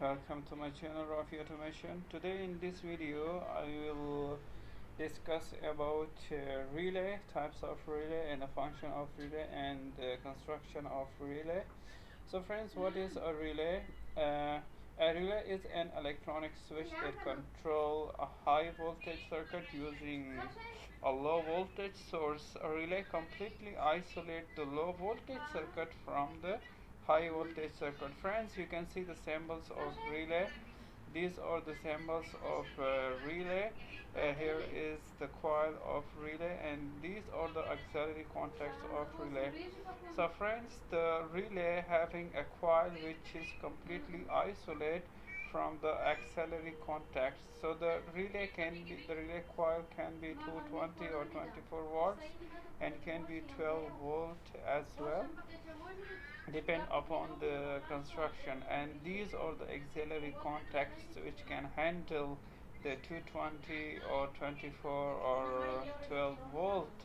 Welcome to my channel Rafi Automation. Today in this video I will discuss about relay, types of relay and the function of relay and the construction of relay. So friends, what is a relay? A relay is an electronic switch that control a high voltage circuit using a low voltage source. A relay completely isolates the low voltage circuit from the high voltage circuit. Friends, you can see the symbols of relay. These are the symbols of relay. Here is the coil of relay, and these are the auxiliary contacts of relay. So friends, the relay having a coil which is completely isolated from the auxiliary contacts. So the relay coil can be 220 or 24 volts and can be 12 volt as well, depend upon the construction. And these are the auxiliary contacts which can handle the 220 or 24 or 12 volt,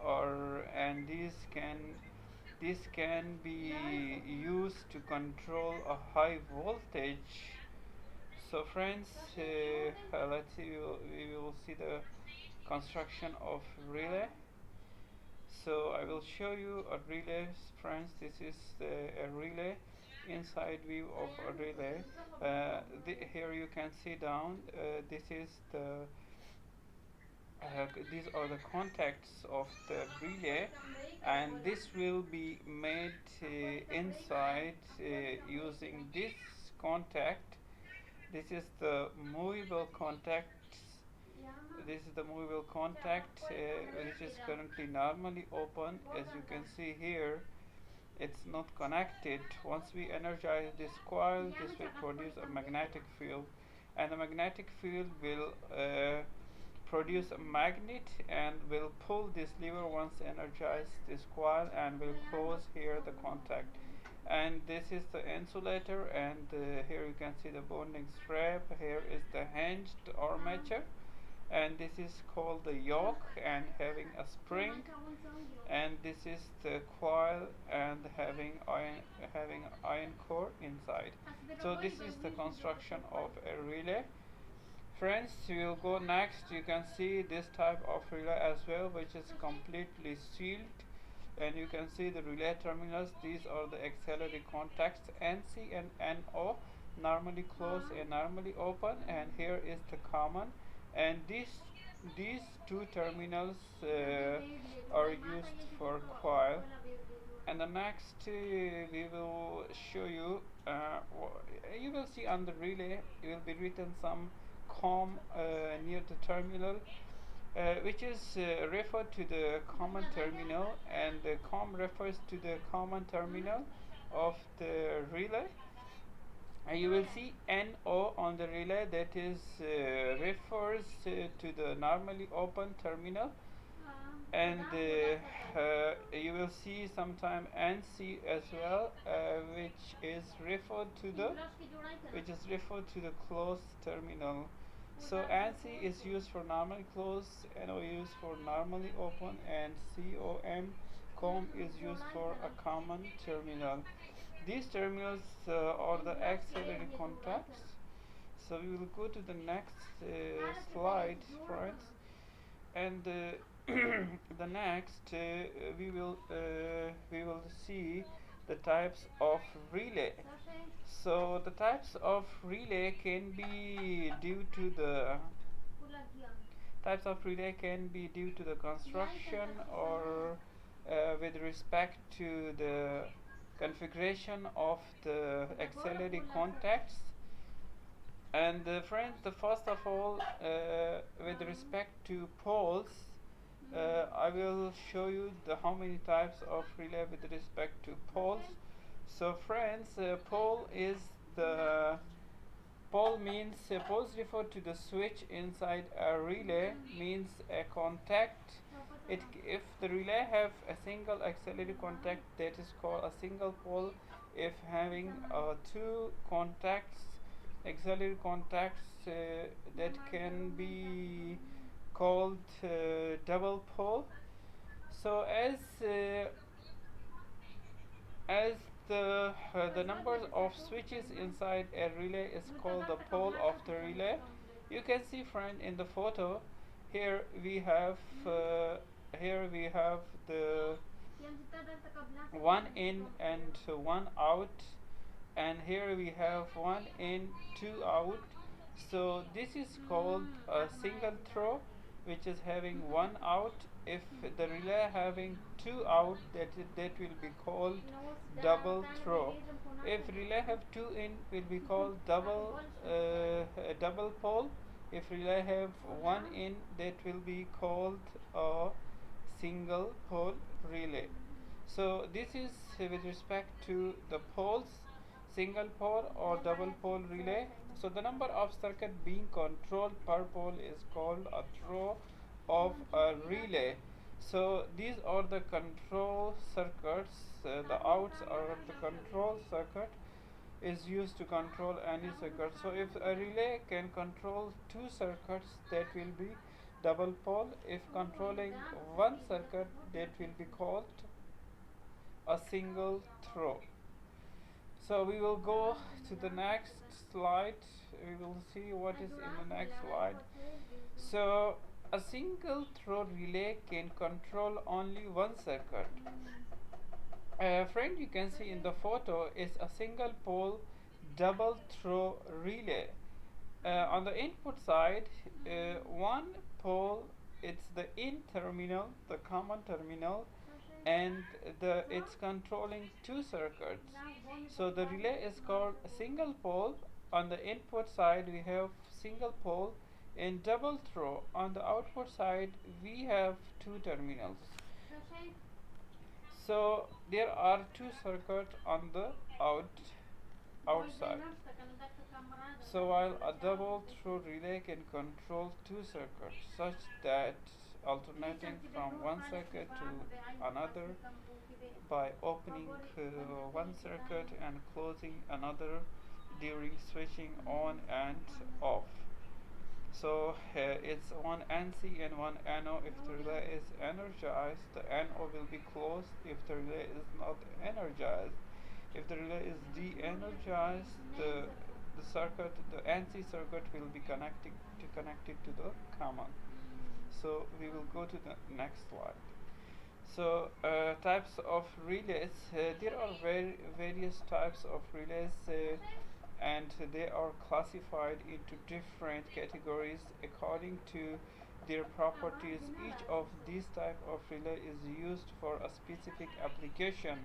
or and these can be used to control a high voltage. So friends, let's see, we will see the construction of relay. So I will show you a relay, friends. This is a relay, inside view of a relay. Here you can see down, this is these are the contacts of the relay, and this will be made inside using this contact. This is the movable contact. This is the movable contact, which is currently normally open. As you can see here, it's not connected. Once we energize this coil, this will produce a magnetic field, and the magnetic field will produce a magnet and will pull this lever once energized this coil, and will close here the contact. And this is the insulator, and here you can see the bonding strap. Here is the hinged armature, and this is called the yoke and having a spring, and this is the coil and having iron core inside. So this is the construction of a relay. Friends, we will go next. You can see this type of relay as well, which is completely sealed, and you can see the relay terminals. These are the auxiliary contacts NC and NO, normally closed and normally open, and here is the common. And these two terminals are used for coil. And the next we will show you, you will see on the relay will be written some COM near the terminal, which is referred to the common terminal, and the COM refers to the common terminal of the relay. And you will see NO on the relay, that is refers to the normally open terminal, and you will see sometime NC as well, which is referred to the closed terminal. So NC is used for normally closed, NO used for normally open, and COM is used for a common terminal. These terminals are the auxiliary contacts. So we will go to the next slide, friends, and the next we will see the types of relay. So the types of relay can be due to the construction, or with respect to the configuration of the auxiliary contacts. And friends, the first of all, with respect to poles, I will show you how many types of relay with respect to poles. So friends, pole means poles refer to the switch inside a relay, means a contact. If the relay have a single auxiliary contact, that is called a single pole. If having two contacts, auxiliary contacts, that can be called double pole. So as The numbers of switches inside a relay is called the pole of the relay. You can see, friend, in the photo. Here we have uh, here we have the one in and one out, and here we have one in, two out. So this is called a single throw, which is having one out. If the relay having two out, that will be called double throw. If relay have two in, will be called double pole. If relay have one in, that will be called a single pole relay. So this is with respect to the poles, single pole or double pole relay. So the number of circuit being controlled per pole is called a throw of a relay. So these are the control circuits. The outs are the control circuit is used to control any circuit. So if a relay can control two circuits, that will be double pole. If controlling one circuit, that will be called a single throw. So we will go to the next slide. We will see what is in the next slide. So a single throw relay can control only one circuit. Friend, you can see in the photo is a single pole double throw relay. On the input side, one pole, it's the in terminal, the common terminal, and it's controlling two circuits. So the relay is called a single pole. On the input side we have single pole. In double throw on the output side we have two terminals. So there are two circuits on the outside. So while a double throw relay can control two circuits such that alternating from one circuit to another by opening one circuit and closing another during switching on and off. So it's one NC and one NO. If the relay is energized, the NO will be closed. If the relay is not energized, if the relay is de-energized, the circuit, the NC circuit will be connected to the common. So we will go to the next slide. So types of relays. There are various types of relays, and they are classified into different categories according to their properties. Each of these type of relay is used for a specific application,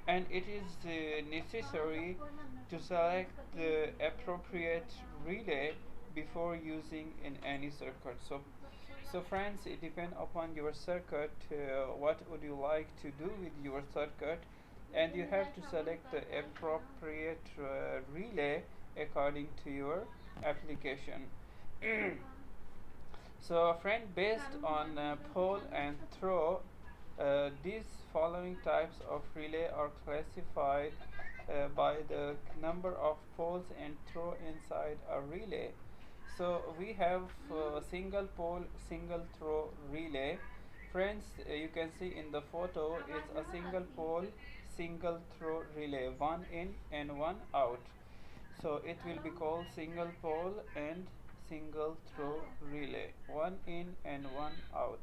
and it is necessary to select the appropriate relay before using in any circuit. So friends, it depends upon your circuit, what would you like to do with your circuit, and you have to select the appropriate relay according to your application. So friend, based on pole and throw, these following types of relay are classified by the number of poles and throw inside a relay. So we have single pole, single throw relay. Friends, you can see in the photo it's a single pole, single throw relay, one in and one out. So it will be called single pole and single throw relay, one in and one out.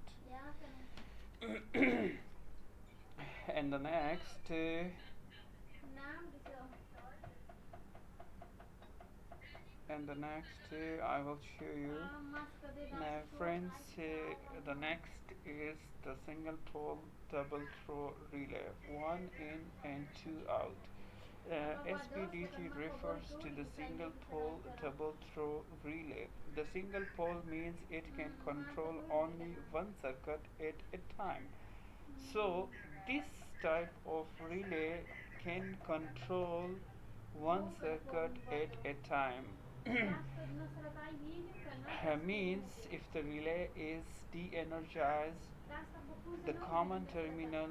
And the next I will show you. Now friends, the next is the single pole double throw relay, one in and two out. SPDT refers to the single pole double throw relay. The single pole means it can control only one circuit at a time. So this type of relay can control one circuit at a time. Means if the relay is de-energized, the common terminal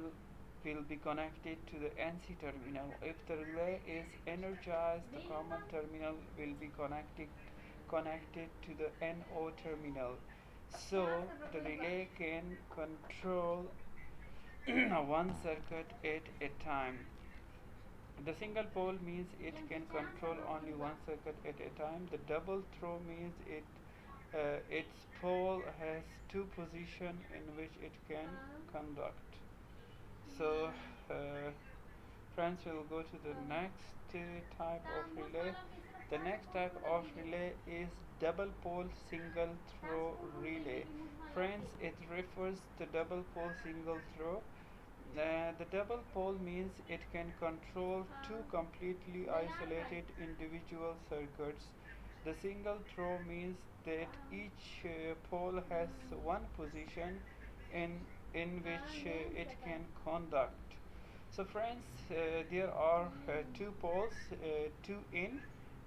will be connected to the NC terminal. If the relay is energized, the common terminal will be connected to the NO terminal. So the relay can control one circuit at a time. The single pole means it can control only one circuit at a time. The double throw means its pole has two positions in which it can conduct. So, friends, will go to the next type of relay. The next type of relay is double pole single throw relay. Friends, it refers to double pole single throw. The double pole means it can control two completely isolated individual circuits. The single throw means that each pole has one position in which it can conduct. So friends, there are two poles, two in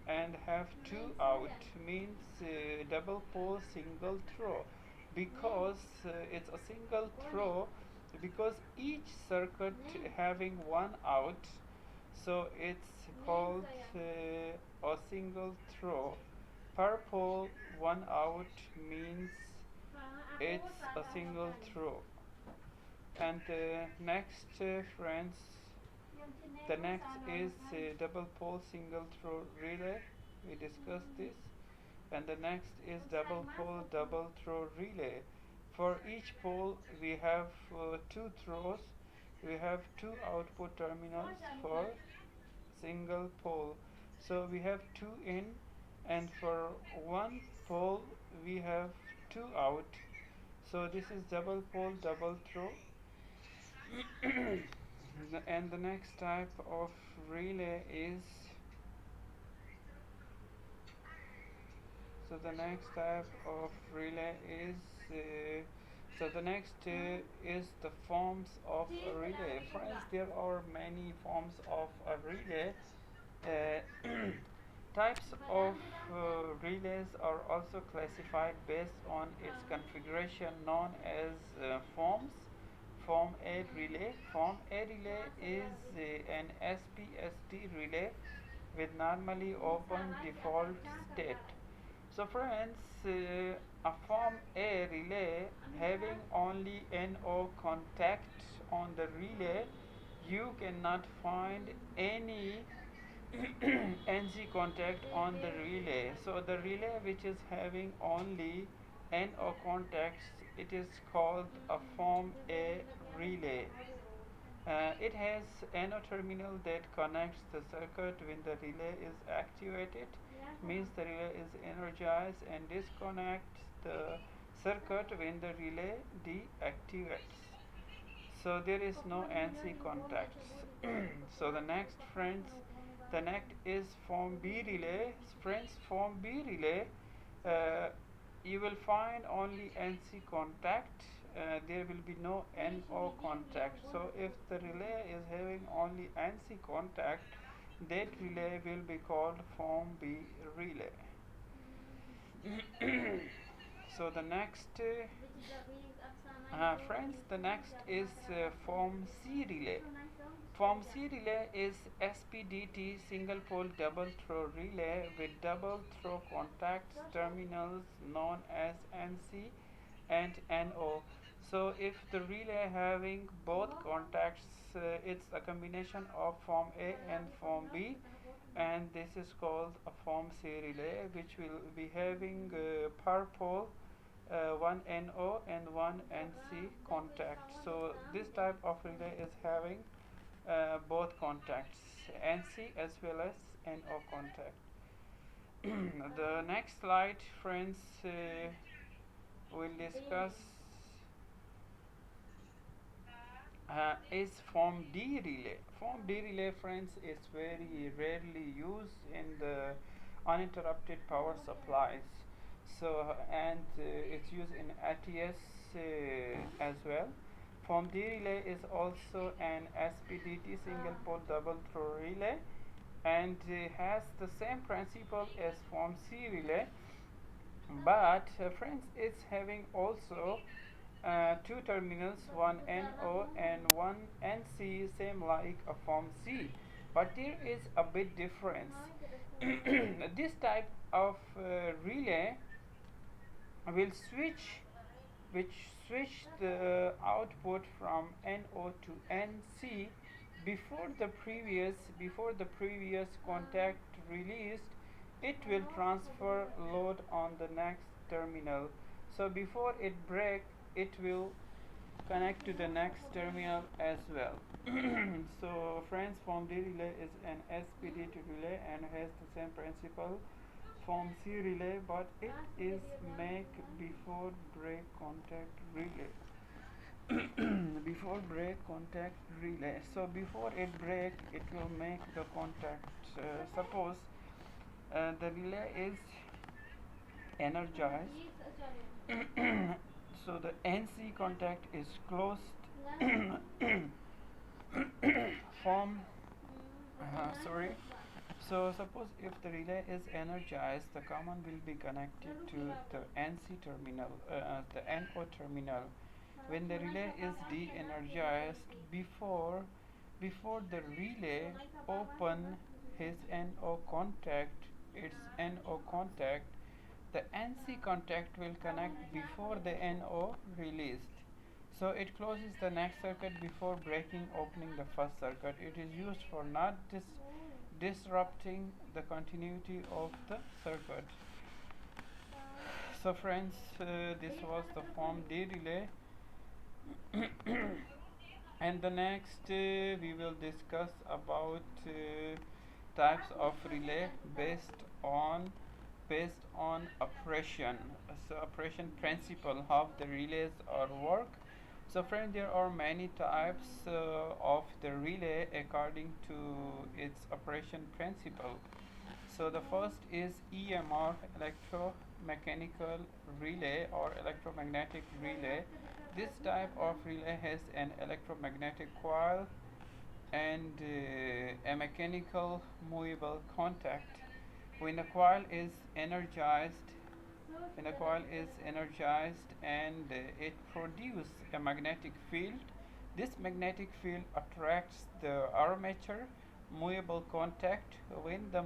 and have two out, means double pole single throw, because it's a single throw, because each circuit having one out, so it's called a single throw. Per pole one out means it's a single throw. And next, friends, the next is double pole single throw relay. We discussed this. And the next is double pole double throw relay. For each pole we have two throws. We have two output terminals for single pole. So we have two in, and for one pole we have two out. So this is double pole double throw. And the next type of relay is, so the next type of relay is the next is the forms of a relay. Friends, there are many forms of a relay. Types of relays are also classified based on its configuration, known as forms. Form A relay. Form A relay is an SPST relay with normally open default state. So friends, a Form A relay having only NO contact on the relay, you cannot find any NC contact on the relay. So the relay which is having only NO contacts, it is called a Form A relay. It has NO terminal that connects the circuit when the relay is activated, means the relay is energized, and disconnects the circuit when the relay deactivates. So there is no NC contacts. So the next, friends, the next is Form B relay. Friends, Form B relay, you will find only NC contact. There will be no NO contact. So if the relay is having only NC contact, that relay will be called Form B relay. So the next, friends, the next is Form C relay. Form C relay is SPDT, single pole double throw relay with double throw contacts terminals known as NC and NO. So if the relay having both contacts, it's a combination of Form A and Form B, and this is called a Form C relay, which will be having per pole one NO and one NC contact. So this type of relay is having both contacts, NC as well as NO contact. The next slide, friends, will discuss is Form D relay. Form D relay, friends, is very rarely used in the uninterrupted power supplies. So, and it's used in ATS as well. Form D relay is also an SPDT, single pole double throw relay, and has the same principle as Form C relay, but friends, it's having also two terminals, one NO and one NC, same like a Form C, but there is a big difference. This type of relay will switch the output from NO to NC before the previous contact released, it will transfer load on the next terminal. So before it break, it will connect to the next terminal as well. So friends, form D relay is an SPDT relay and has the same principle form C relay, but it is make before break contact relay. Before break contact relay. So before it break, it will make the contact. Suppose the relay is energized. So the NC contact is closed. Form sorry. So suppose if the relay is energized, the common will be connected to the NC terminal, the NO terminal. When the relay is de-energized, before the relay open his NO contact, its NO contact, the NC contact will connect before the NO released. So it closes the next circuit before breaking opening the first circuit. It is used for not disrupting the continuity of the circuit. So friends, this was the form D relay. And the next we will discuss about types of relay based on operation. So operation principle, how the relays are work. So friend, there are many types of the relay according to its operation principle. So the first is EMR, electromechanical relay or electromagnetic relay. This type of relay has an electromagnetic coil and a mechanical movable contact. When the coil is energized, and it produces a magnetic field, this magnetic field attracts the armature movable contact. When the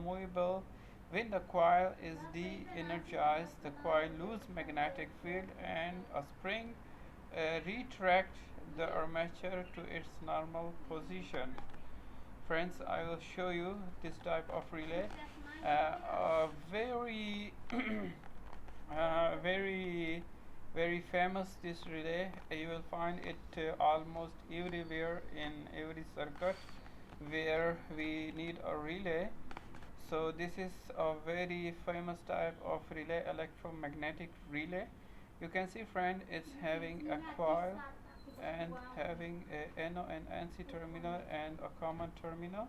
coil is de-energized, the coil loses magnetic field and a spring retract the armature to its normal position. Friends, I will show you this type of relay. Very very very famous this relay. You will find it almost everywhere in every circuit where we need a relay. So this is a very famous type of relay, electromagnetic relay. You can see friend, it's having a coil and having a NO and NC terminal and a common terminal.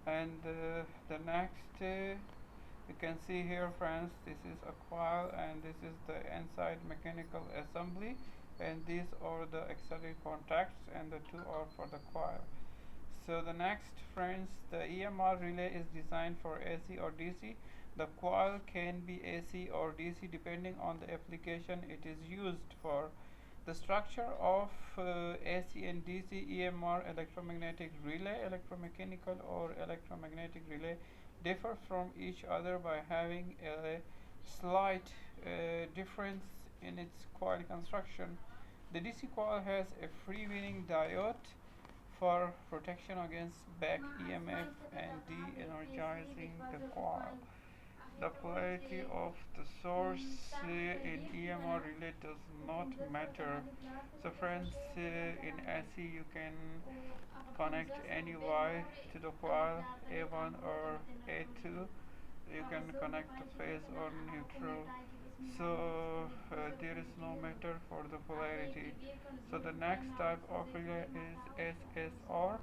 And the next you can see here friends, this is a coil and this is the inside mechanical assembly, and these are the auxiliary contacts and the two are for the coil. So the next friends, the EMR relay is designed for AC or DC. The coil can be AC or DC depending on the application it is used for. The structure of AC and DC EMR electromagnetic relay, electromechanical or electromagnetic relay differ from each other by having a slight difference in its coil construction. The DC coil has a freewheeling diode for protection against back EMF and de-energizing the coil. The polarity of the source in EMR relay does not matter. So friends, in AC you can connect any wire to the coil, A1 or A2. You can connect the phase or neutral. So there is no matter for the polarity. So the next type of relay is SSR,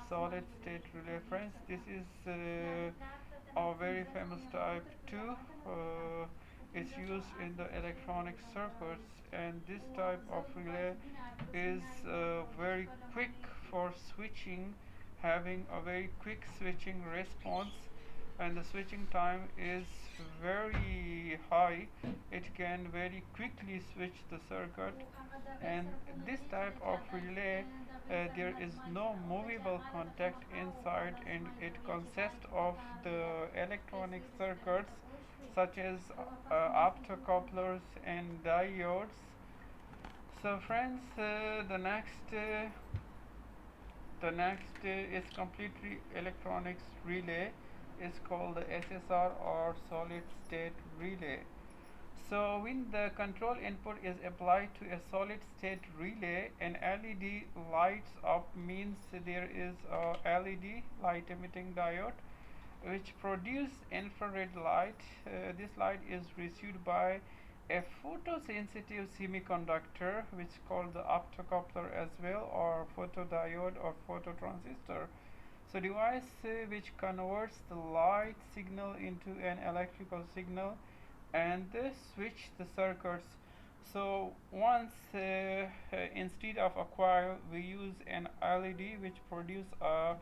solid state relay. Friends, this is a very famous type too. It's used in the electronic circuits, and this type of relay is very quick for switching, having a very quick switching response, and the switching time is very high. It can very quickly switch the circuit, and this type of relay there is no movable contact inside, and it consists of the electronic circuits such as optocouplers and diodes. So friends, the next The next is completely electronics relay, is called the SSR or solid state relay. So when the control input is applied to a solid state relay, an LED lights up, means there is a LED light emitting diode which produce infrared light. This light is received by a photosensitive semiconductor, which is called the optocoupler as well, or photodiode or phototransistor. So device which converts the light signal into an electrical signal, and this switch the circuits. So once instead of a coil, we use an LED which produce our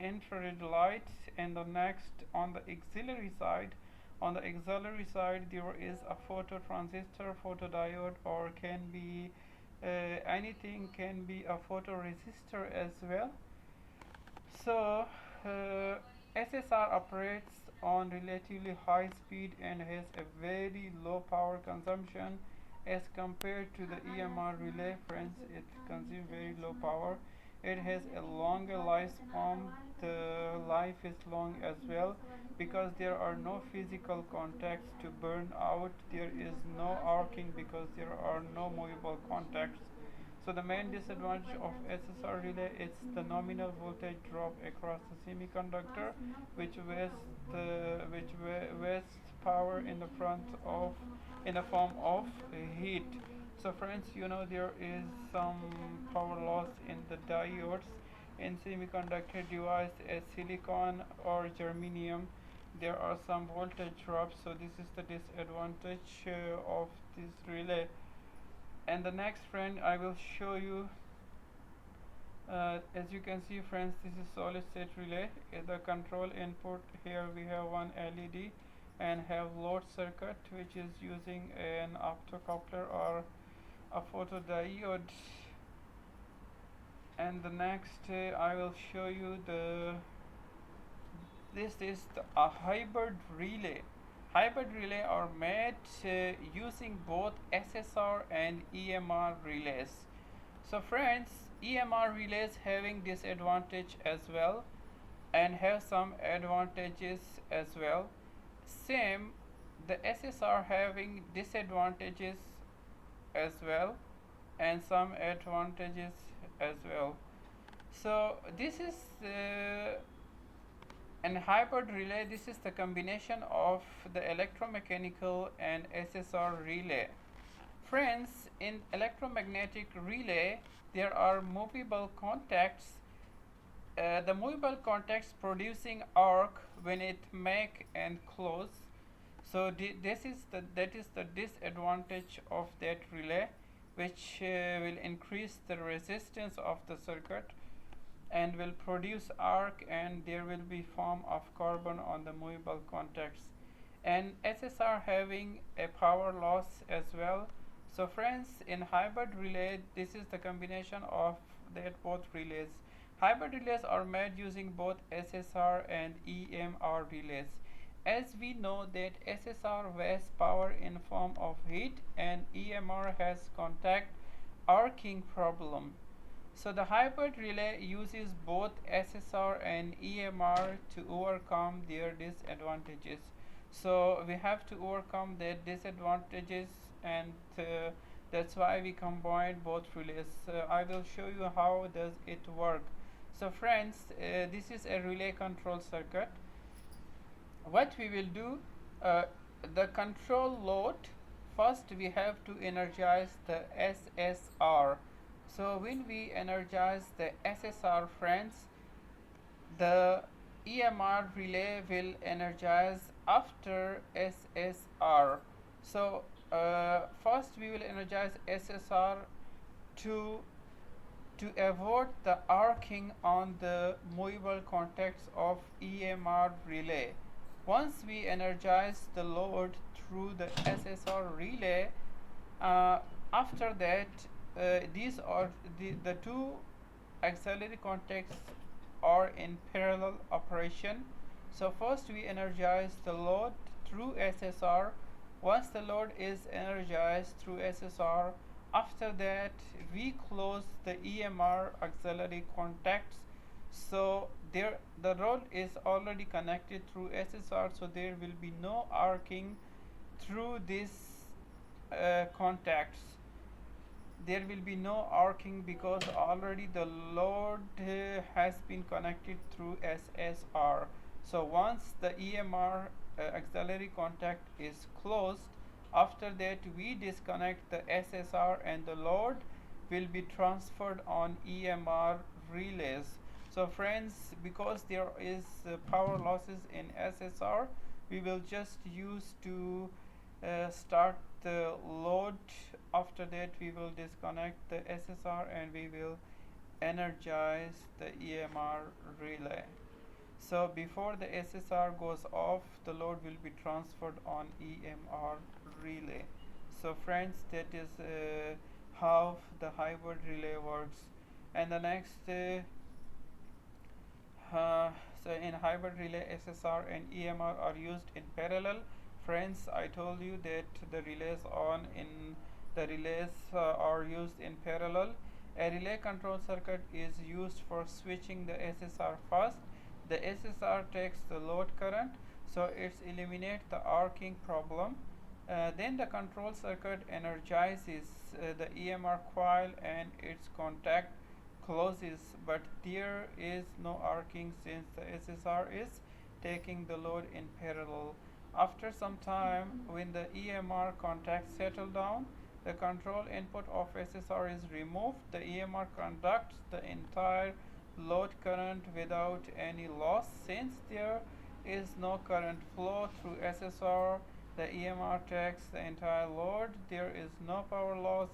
infrared light. And the next, on the auxiliary side, there is a phototransistor, photodiode, or can be anything, can be a photoresistor as well. So SSR operates on relatively high speed and has a very low power consumption as compared to the EMR relay. Friends, it consumes very low power. It has a longer lifespan. The life is long as well because there are no physical contacts to burn out. There is no arcing because there are no movable contacts. So the main disadvantage of SSR relay is the nominal voltage drop across the semiconductor, which wastes power in the form of heat. So friends, there is some power loss in the diodes in semiconductor device as silicon or germanium. There are some voltage drops, so this is the disadvantage of this relay. And the next, friend, I will show you. As you can see, friends, this is solid state relay. The control input, here we have one LED and have load circuit which is using an optocoupler or a photodiode. And the next, I will show you this is a hybrid relay. Hybrid relay are made using both SSR and EMR relays. So friends, EMR relays having disadvantage as well and have some advantages as well. Same, the SSR having disadvantages as well and some advantages as well. So this is an hybrid relay. This is the combination of the electromechanical and SSR relay. Friends, in electromagnetic relay, there are movable contacts. The movable contacts producing arc when it make and close. So that is the disadvantage of that relay, which will increase the resistance of the circuit and will produce arc, and there will be form of carbon on the movable contacts. And SSR having a power loss as well. So friends, in hybrid relay, this is the combination of that both relays. Hybrid relays are made using both SSR and EMR relays. As we know that SSR wastes power in form of heat and EMR has contact arcing problem. So the hybrid relay uses both SSR and EMR to overcome their disadvantages. So we have to overcome their disadvantages, and that's why we combine both relays. I will show you how does it work. So friends, this is a relay control circuit. What we will do, the control load, first we have to energize the SSR. So when we energize the SSR, friends, the EMR relay will energize after SSR. So first we will energize SSR to avoid the arcing on the movable contacts of EMR relay. Once we energize the load through the SSR relay, after that these are the two auxiliary contacts are in parallel operation. So first we energize the load through SSR. Once the load is energized through SSR, After that, we close the EMR auxiliary contacts. So there, the load is already connected through SSR, so there will be no arcing through these contacts. There will be no arcing because already the load has been connected through SSR. So once the EMR auxiliary contact is closed, after that we disconnect the SSR and the load will be transferred on EMR relays. So friends, because there is power losses in SSR, we will just use to start the load. After that we will disconnect the SSR and we will energize the EMR relay. So before the SSR goes off, the load will be transferred on EMR relay. So friends, that is how the hybrid relay works. And the next so in hybrid relay, SSR and EMR are used in parallel. Friends, I told you that the relays are used in parallel. A relay control circuit is used for switching the SSR first. The SSR takes the load current, so it eliminates the arcing problem. Then the control circuit energizes the EMR coil and its contact closes, but there is no arcing since the SSR is taking the load in parallel. After some time, when the EMR contacts settle down, the control input of SSR is removed. The EMR conducts the entire load current without any loss. Since there is no current flow through SSR, the EMR takes the entire load. There is no power loss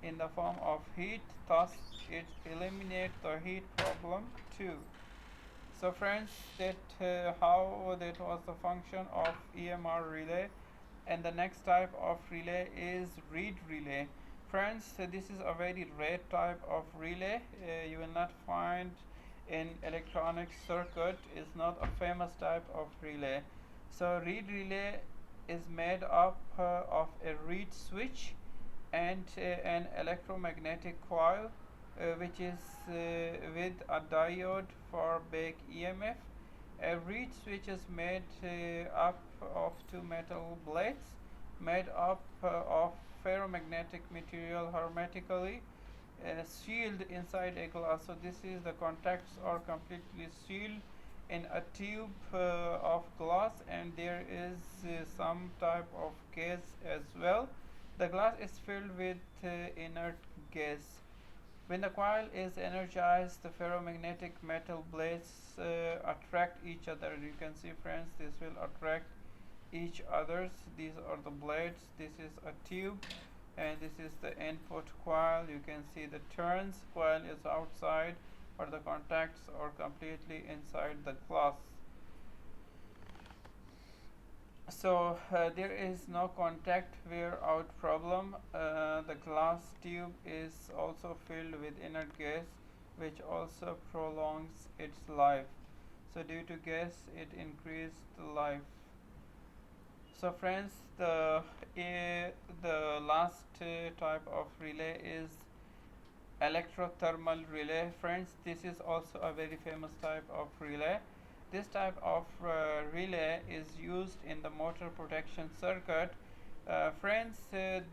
in the form of heat, thus it eliminates the heat problem too. So friends, that how that was the function of EMR relay. And the next type of relay is reed relay. Friends, this is a very rare type of relay. You will not find in electronic circuit. Is not a famous type of relay. So reed relay is made up of a reed switch and an electromagnetic coil, which is with a diode for back EMF. A reed switch is made up of two metal blades made up of ferromagnetic material hermetically sealed inside a glass. So this is the contacts are completely sealed in a tube of glass, and there is some type of gas as well. The glass is filled with inert gas. When the coil is energized, the ferromagnetic metal blades attract each other. You can see, friends, this will attract each others. These are the blades. This is a tube, and this is the input coil. You can see the turns. Coil is outside, but the contacts are completely inside the glass. So there is no contact wear out problem. The glass tube is also filled with inert gas, which also prolongs its life. So due to gas, it increased the life. So friends, the last type of relay is electrothermal relay. Friends, this is also a very famous type of relay. This type of relay is used in the motor protection circuit. Friends,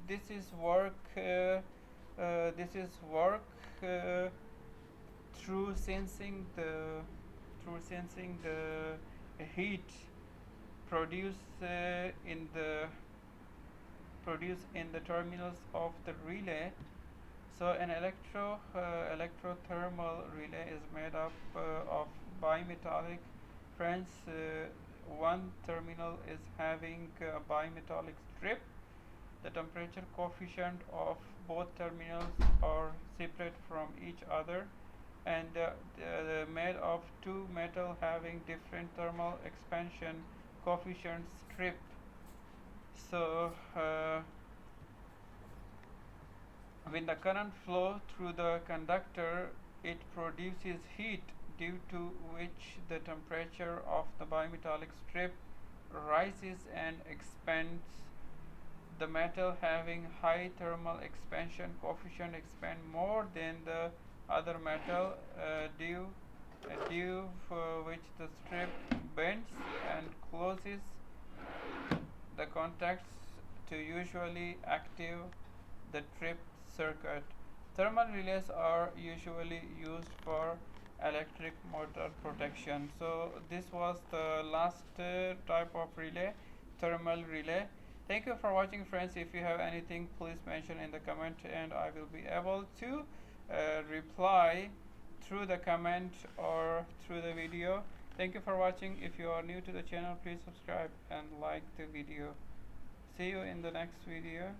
this is work through sensing the heat produced in the terminals of the relay. So an electrothermal relay is made up of bimetallic. Friends, one terminal is having a bimetallic strip. The temperature coefficient of both terminals are separate from each other, and made of two metal having different thermal expansion coefficient strip. So when the current flows through the conductor, it produces heat, due to which the temperature of the bimetallic strip rises and expands the metal having high thermal expansion coefficient expand more than the other metal due which the strip bends and closes the contacts to usually active the trip circuit. Thermal relays are usually used for electric motor protection. So this was the last type of relay, thermal relay. Thank you for watching, friends. If you have anything, please mention in the comment and I will be able to reply through the comment or through the video. Thank you for watching. If you are new to the channel, please subscribe and like the video. See you in the next video.